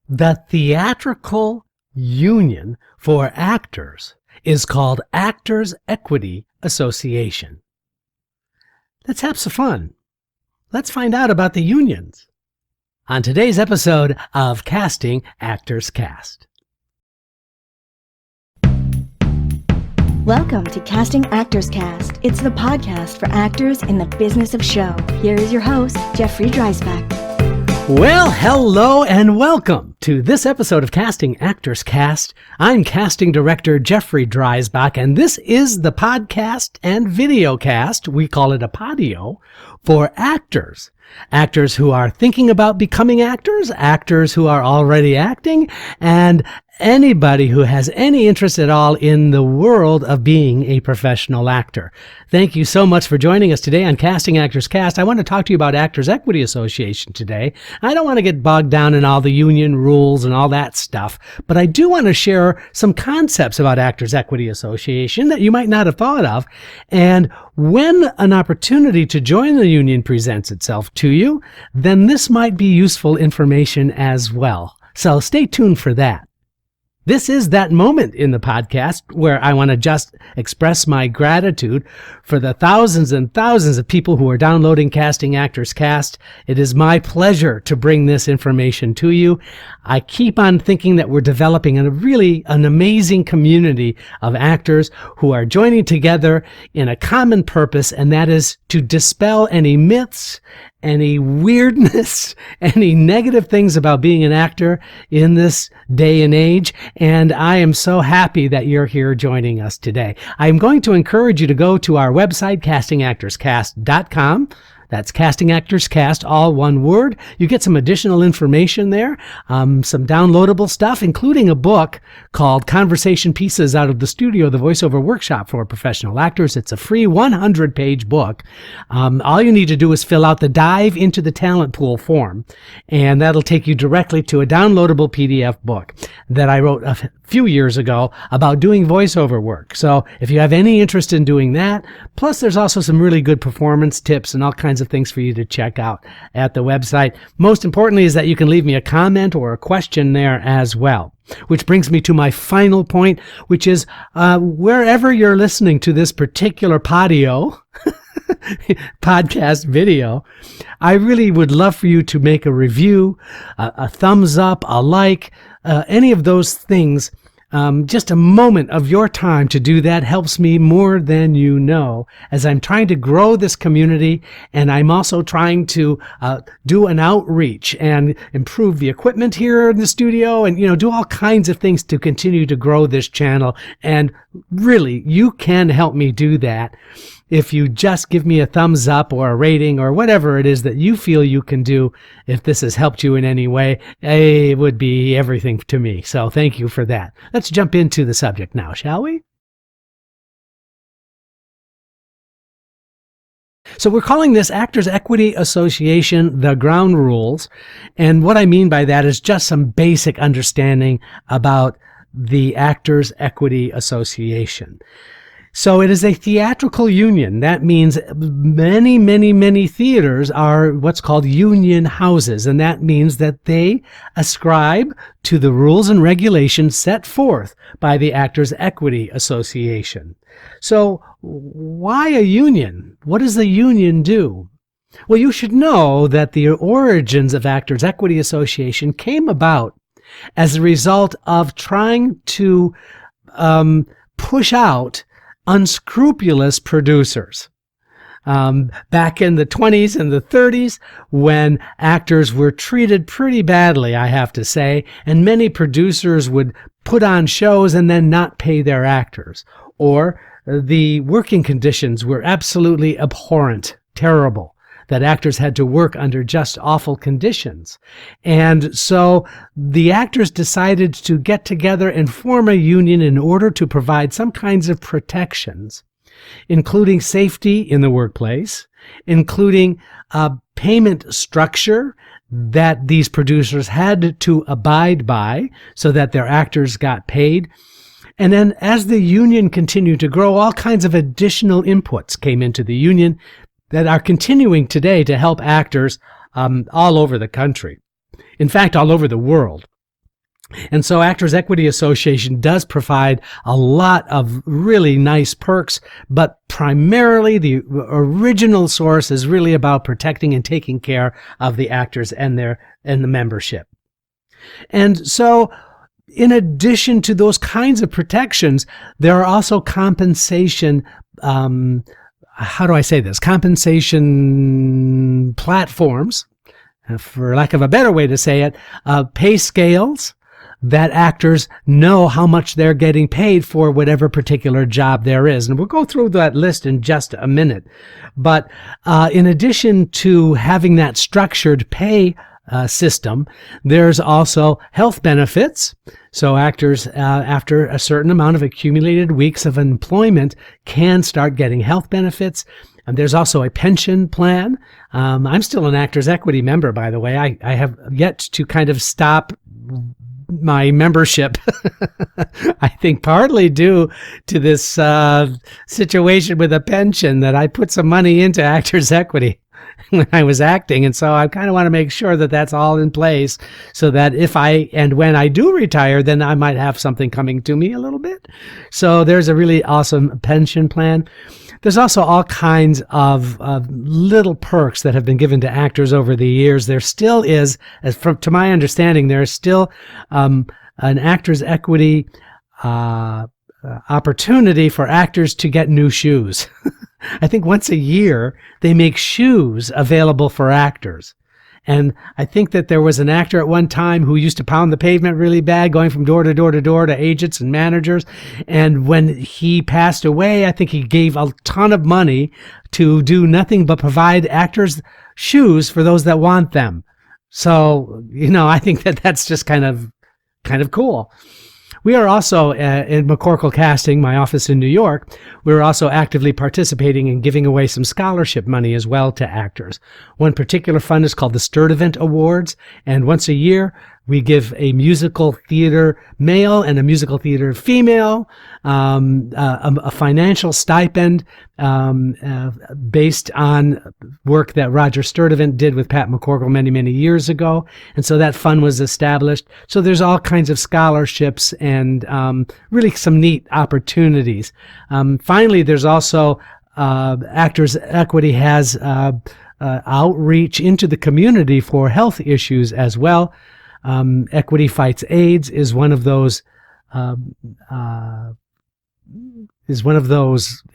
The theatrical union for actors is called Actors Equity Association. Let's have some fun. Let's find out about the unions on today's episode of Casting Actors Cast. Welcome to Casting Actors Cast. It's the podcast for actors in the business of show. Here is your host, Jeffrey Dreisbach. Well, hello and welcome to this episode of Casting Actors Cast. I'm casting director Jeffrey Dreisbach, and this is the podcast and video cast, we call it a podio, for actors. Actors who are thinking about becoming actors, actors who are already acting, and anybody who has any interest at all in the world of being a professional actor. Thank you so much for joining us today on Casting Actors Cast. I want to talk to you about Actors Equity Association today. I don't want to get bogged down in all the union rules and all that stuff, but I do want to share some concepts about Actors Equity Association that you might not have thought of. And when an opportunity to join the union presents itself to you, then this might be useful information as well. So stay tuned for that. This is that moment in the podcast where I want to just express my gratitude for the thousands and thousands of people who are downloading Casting Actors Cast. It is my pleasure to bring this information to you. I keep on thinking that we're developing an amazing community of actors who are joining together in a common purpose, and that is to dispel any myths, any weirdness, any negative things about being an actor in this day and age. And I am so happy that you're here joining us today. I'm going to encourage you to go to our website, castingactorscast.com. That's Casting Actors Cast, all one word. You get some additional information there, some downloadable stuff, including a book called Conversation Pieces Out of the Studio, the Voiceover Workshop for Professional Actors. It's a free 100-page book. All you need to do is fill out the Dive into the Talent Pool form, and that'll take you directly to a downloadable PDF book that I wrote a few years ago about doing voiceover work. So if you have any interest in doing that, plus there's also some really good performance tips and all kinds of things for you to check out at the website. Most importantly is that you can leave me a comment or a question there as well. Which brings me to my final point, which is wherever you're listening to this particular podcast video, I really would love for you to make a review, a thumbs up, a like, any of those things. Just a moment of your time to do that helps me more than you know, as I'm trying to grow this community, and I'm also trying to do an outreach and improve the equipment here in the studio, and do all kinds of things to continue to grow this channel. And really, you can help me do that if you just give me a thumbs up or a rating or whatever it is that you feel you can do. If this has helped you in any way, it would be everything to me. So thank you for that. Let's jump into the subject now, shall we? So we're calling this Actors Equity Association, the ground rules. And what I mean by that is just some basic understanding about the Actors Equity Association. So it is a theatrical union. That means many, many, many theaters are what's called union houses, and that means that they ascribe to the rules and regulations set forth by the Actors Equity Association. So why a union? What does the union do? Well, you should know that the origins of Actors Equity Association came about as a result of trying to push out unscrupulous producers. Back in the 20s and the 30s, when actors were treated pretty badly, I have to say, and many producers would put on shows and then not pay their actors, or the working conditions were absolutely abhorrent, terrible, that actors had to work under just awful conditions. And so the actors decided to get together and form a union in order to provide some kinds of protections, including safety in the workplace, including a payment structure that these producers had to abide by so that their actors got paid. And then as the union continued to grow, all kinds of additional inputs came into the union that are continuing today to help actors all over the country. In fact, all over the world. And so Actors Equity Association does provide a lot of really nice perks, but primarily the original source is really about protecting and taking care of the actors and the membership. And so in addition to those kinds of protections, there are also compensation, compensation platforms, for lack of a better way to say it, pay scales that actors know how much they're getting paid for whatever particular job there is. And we'll go through that list in just a minute. But in addition to having that structured pay system, there's also health benefits. So actors, after a certain amount of accumulated weeks of employment, can start getting health benefits. And there's also a pension plan. I'm still an Actors Equity member, by the way. I have yet to kind of stop my membership. I think partly due to this situation with a pension, that I put some money into Actors Equity when I was acting. And so I kind of want to make sure that that's all in place, so that when I do retire, then I might have something coming to me a little bit. So there's a really awesome pension plan. There's also all kinds of little perks that have been given to actors over the years. There still is, to my understanding, there is still an Actors Equity opportunity for actors to get new shoes. I think once a year they make shoes available for actors. And I think that there was an actor at one time who used to pound the pavement really bad, going from door to door to door to agents and managers. And when he passed away, I think he gave a ton of money to do nothing but provide actors shoes for those that want them. So, I think that that's just kind of cool. We are also in McCorkle Casting, my office in New York, we're also actively participating in giving away some scholarship money as well to actors. One particular fund is called the Sturdivant Awards, and once a year we give a musical theater male and a musical theater female a financial stipend based on work that Roger Sturdivant did with Pat McCorkle many, many years ago. And so that fund was established. So there's all kinds of scholarships and really some neat opportunities. Finally, there's also Actors Equity has outreach into the community for health issues as well. Equity Fights AIDS is one of those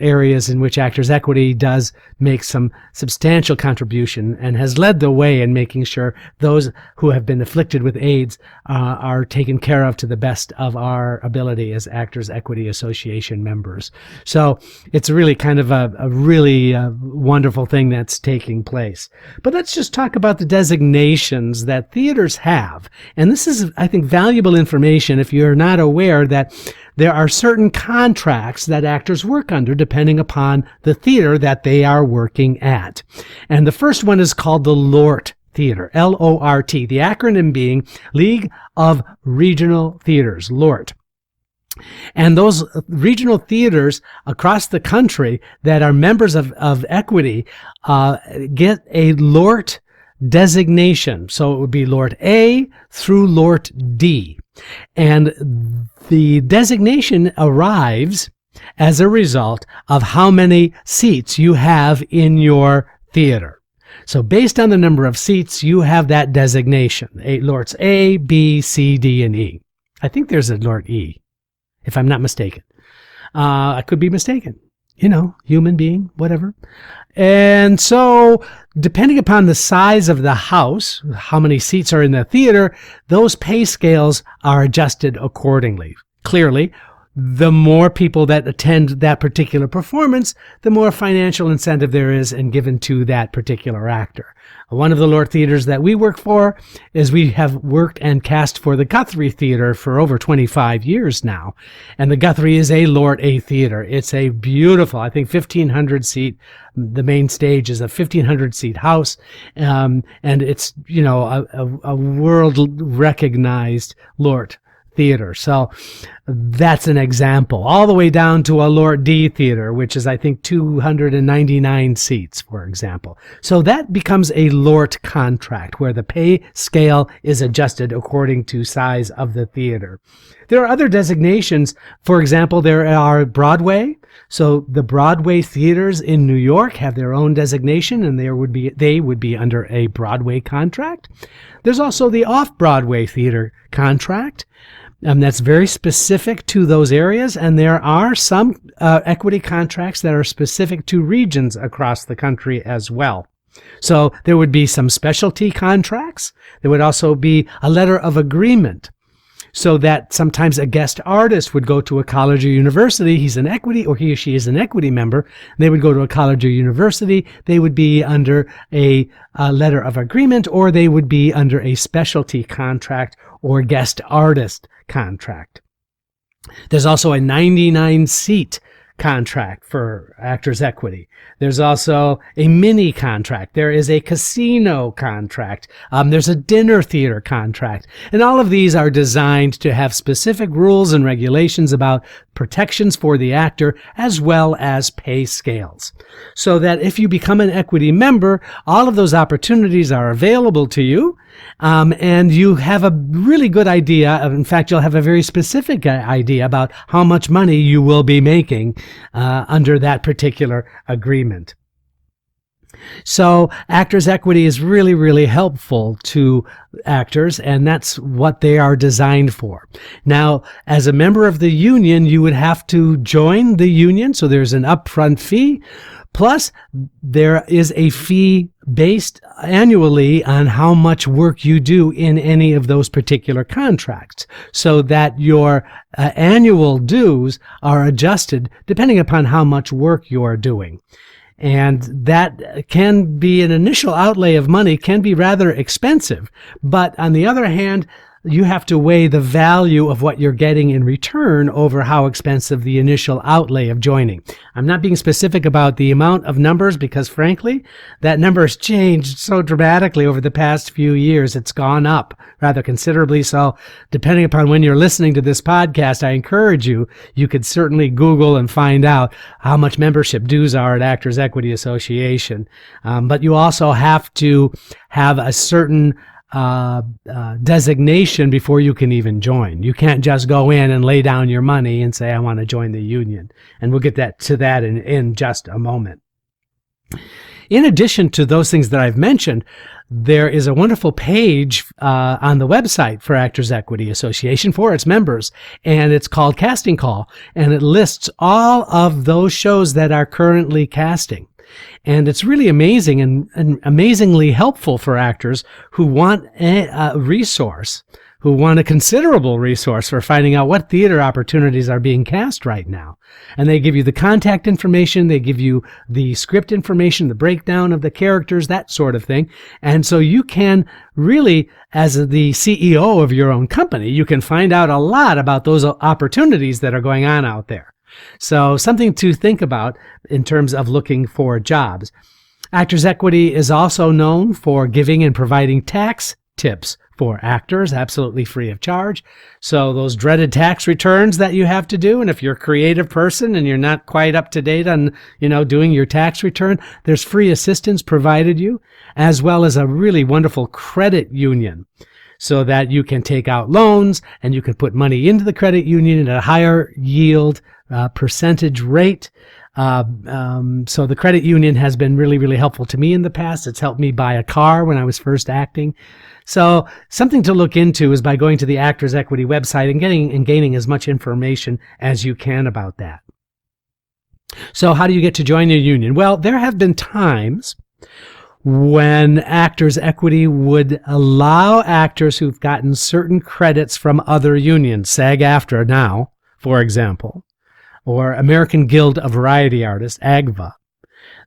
areas in which Actors Equity does make some substantial contribution and has led the way in making sure those who have been afflicted with AIDS are taken care of to the best of our ability as Actors Equity Association members. So it's really kind of a really wonderful thing that's taking place. But let's just talk about the designations that theaters have. And this is, I think, valuable information if you're not aware that there are certain contracts that actors work under depending upon the theater that they are working at. And the first one is called the LORT Theater, L-O-R-T, the acronym being League of Regional Theaters, LORT. And those regional theaters across the country that are members of Equity get a LORT designation. So it would be LORT A through LORT D. And the designation arrives as a result of how many seats you have in your theater. So based on the number of seats, you have that designation. LORTs A, B, C, D, and E. I think there's a LORT E, if I'm not mistaken. I could be mistaken. Human being, whatever. And so, depending upon the size of the house, how many seats are in the theater, those pay scales are adjusted accordingly. Clearly, the more people that attend that particular performance, the more financial incentive there is and given to that particular actor. One of the LORT theaters that we work for is we have worked and cast for the Guthrie Theater for over 25 years now. And the Guthrie is a LORT A theater. It's a beautiful, I think, 1,500 seat. The main stage is a 1,500 seat house. And it's, a world recognized LORT theater. So That's an example, all the way down to a Lord D theater, which is, I think, 299 seats, for example. So that becomes a LORT contract, where the pay scale is adjusted according to size of the theater. There are other designations. For example, there are Broadway. So the Broadway theaters in New York have their own designation, and they would be under a Broadway contract. There's also the Off-Broadway theater contract. That's very specific to those areas, and there are some equity contracts that are specific to regions across the country as well. So there would be some specialty contracts. There would also be a letter of agreement, so that sometimes a guest artist would go to a college or university. He's an equity, or he or she is an equity member. They would go to a college or university. They would be under a letter of agreement, or they would be under a specialty contract or guest artist contract. There's also a 99-seat contract for Actors Equity. There's also a mini contract. There is a casino contract. There's a dinner theater contract. And all of these are designed to have specific rules and regulations about protections for the actor, as well as pay scales. So that if you become an equity member, all of those opportunities are available to you. And you have a really good idea of, in fact, you'll have a very specific idea about how much money you will be making under that particular agreement. So Actors Equity is really, really helpful to actors, and that's what they are designed for. Now, as a member of the union, you would have to join the union, so there's an upfront fee. Plus, there is a fee based annually on how much work you do in any of those particular contracts, so that your annual dues are adjusted depending upon how much work you're doing. And that can be an initial outlay of money, can be rather expensive. But on the other hand, you have to weigh the value of what you're getting in return over how expensive the initial outlay of joining. I'm not being specific about the amount of numbers because, frankly, that number has changed so dramatically over the past few years. It's gone up rather considerably. So depending upon when you're listening to this podcast, I encourage you could certainly Google and find out how much membership dues are at Actors Equity Association. But you also have to have a certain designation before you can even join. You can't just go in and lay down your money and say, I want to join the union. And we'll get to that in just a moment. In addition to those things that I've mentioned, there is a wonderful page on the website for Actors Equity Association for its members, and it's called Casting Call, and it lists all of those shows that are currently casting. And it's really amazing and amazingly helpful for actors who want a resource, who want a considerable resource for finding out what theater opportunities are being cast right now. And they give you the contact information, they give you the script information, the breakdown of the characters, that sort of thing. And so you can really, as the CEO of your own company, you can find out a lot about those opportunities that are going on out there. So something to think about in terms of looking for jobs. Actors Equity is also known for giving and providing tax tips for actors, absolutely free of charge. So those dreaded tax returns that you have to do, and if you're a creative person and you're not quite up to date on, doing your tax return, there's free assistance provided you, as well as a really wonderful credit union, so that you can take out loans and you can put money into the credit union at a higher yield percentage rate. So the credit union has been really, really helpful to me in the past. It's helped me buy a car when I was first acting. So something to look into is by going to the Actors Equity website and gaining as much information as you can about that. So how do you get to join a union? Well, there have been times when Actors Equity would allow actors who've gotten certain credits from other unions, SAG-AFTRA now, for example, or American Guild of Variety Artists, AGVA,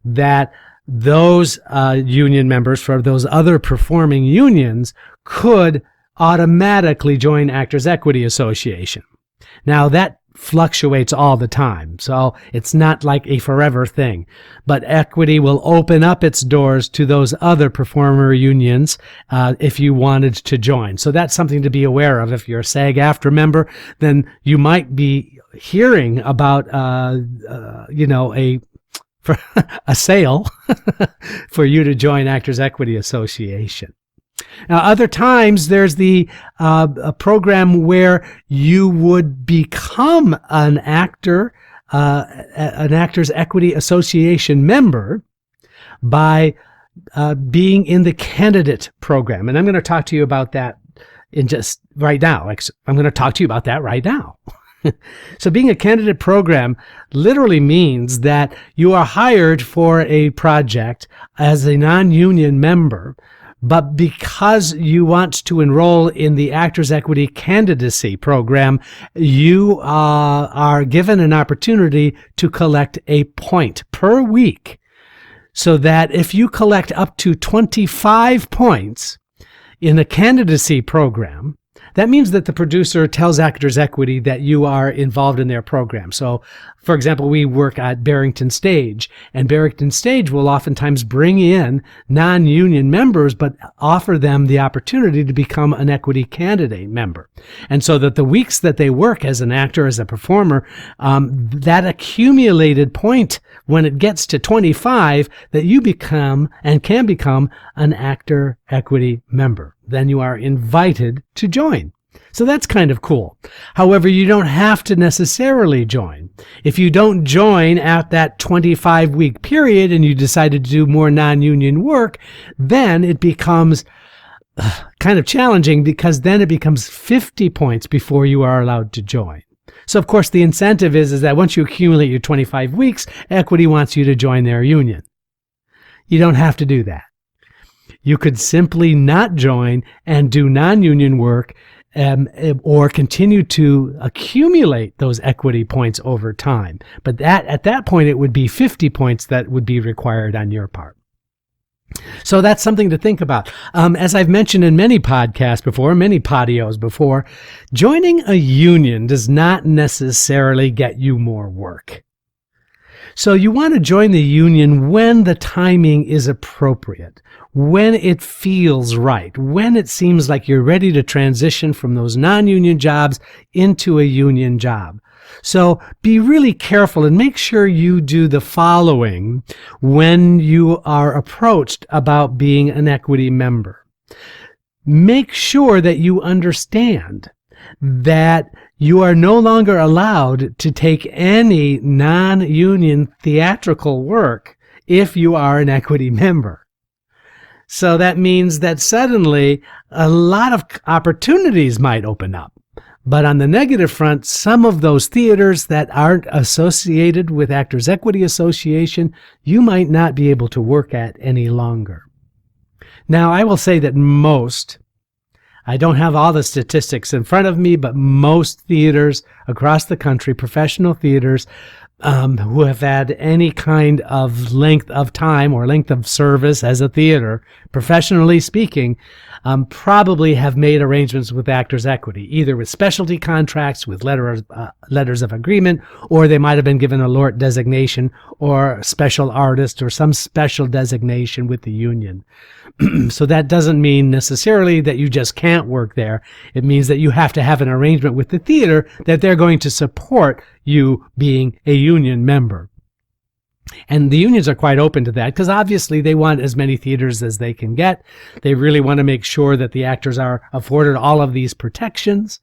that those union members for those other performing unions could automatically join Actors Equity Association. Now, that fluctuates all the time. So it's not like a forever thing. But equity will open up its doors to those other performer unions if you wanted to join. So that's something to be aware of. If you're a SAG-AFTRA member, then you might be hearing about a sale for you to join Actors Equity Association. Now, other times there's a program where you would become an Actors Equity Association member by being in the candidate program. And I'm going to talk to you about that in just right now. I'm going to talk to you about that right now. So being a candidate program literally means that you are hired for a project as a non-union member, but because you want to enroll in the Actors Equity Candidacy Program, you are given an opportunity to collect a point per week. So that if you collect up to 25 points in the candidacy program, that means that the producer tells Actors Equity that you are involved in their program. So, for example, we work at Barrington Stage, and Barrington Stage will oftentimes bring in non-union members, but offer them the opportunity to become an equity candidate member. And so that the weeks that they work as an actor, as a performer, that accumulated point, when it gets to 25, that you become and can become an Actor Equity member. Then you are invited to join. So that's kind of cool. However, you don't have to necessarily join. If you don't join at that 25-week period and you decided to do more non-union work, then it becomes kind of challenging, because then it becomes 50 points before you are allowed to join. So, of course, the incentive is that once you accumulate your 25 weeks, Equity wants you to join their union. You don't have to do that. You could simply not join and do non-union work, or continue to accumulate those equity points over time. But at that point, it would be 50 points that would be required on your part. So that's something to think about. As I've mentioned in many podcasts before, many podios before, joining a union does not necessarily get you more work. So you want to join the union when the timing is appropriate, when it feels right, when it seems like you're ready to transition from those non-union jobs into a union job. So be really careful and make sure you do the following when you are approached about being an equity member. Make sure that you understand that you are no longer allowed to take any non-union theatrical work if you are an equity member. So that means that suddenly a lot of opportunities might open up. But on the negative front, some of those theaters that aren't associated with Actors Equity Association, you might not be able to work at any longer. Now, I will say that I don't have all the statistics in front of me, but most theaters across the country, professional theaters, who have had any kind of length of time or length of service as a theater, professionally speaking, probably have made arrangements with Actors Equity, either with specialty contracts, with letters of agreement, or they might have been given a LORT designation or special artist or some special designation with the union. So that doesn't mean necessarily that you just can't work there. It means that you have to have an arrangement with the theater that they're going to support you being a union member. And the unions are quite open to that because obviously they want as many theaters as they can get. They really want to make sure that the actors are afforded all of these protections.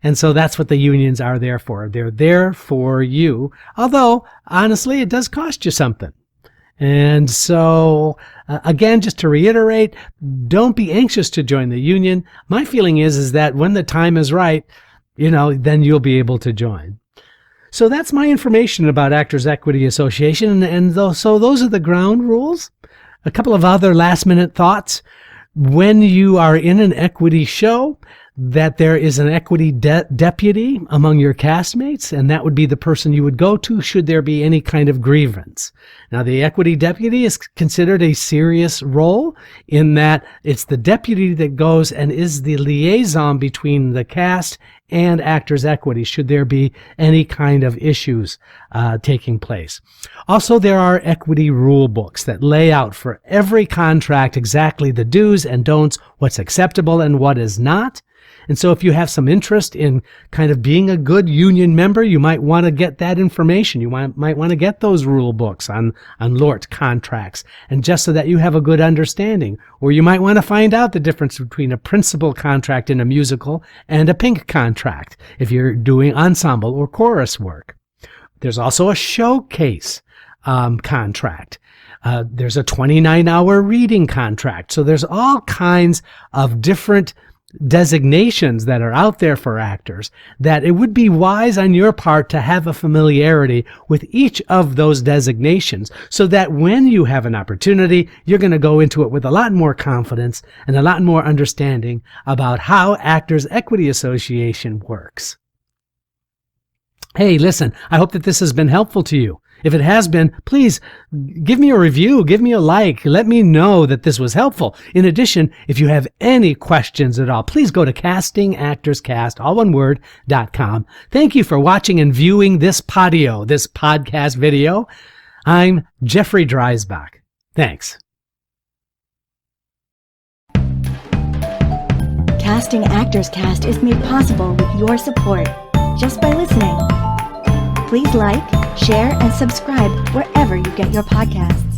And so that's what the unions are there for. They're there for you. Although, honestly, it does cost you something. And so, again, just to reiterate, don't be anxious to join the union. My feeling is that when the time is right, then you'll be able to join. So that's my information about Actors Equity Association. So those are the ground rules. A couple of other last-minute thoughts. When you are in an equity show, that there is an equity deputy among your castmates, and that would be the person you would go to should there be any kind of grievance. Now, the equity deputy is considered a serious role in that it's the deputy that goes and is the liaison between the cast and Actors Equity should there be any kind of issues taking place. Also, there are equity rule books that lay out for every contract exactly the do's and don'ts, what's acceptable and what is not. And so if you have some interest in kind of being a good union member, you might want to get that information. You might want to get those rule books on LORT contracts, and just so that you have a good understanding. Or you might want to find out the difference between a principal contract in a musical and a pink contract if you're doing ensemble or chorus work. There's also a showcase contract. There's a 29-hour reading contract. So there's all kinds of different designations that are out there for actors that it would be wise on your part to have a familiarity with each of those designations so that when you have an opportunity, you're going to go into it with a lot more confidence and a lot more understanding about how Actors Equity Association works. Hey, listen, I hope that this has been helpful to you. If it has been, please give me a review, give me a like, let me know that this was helpful. In addition, if you have any questions at all, please go to castingactorscast, all one word, .com. Thank you for watching and viewing this podcast video. I'm Jeffrey Dreisbach. Thanks. Casting Actors Cast is made possible with your support just by listening. Please like, share, and subscribe wherever you get your podcasts.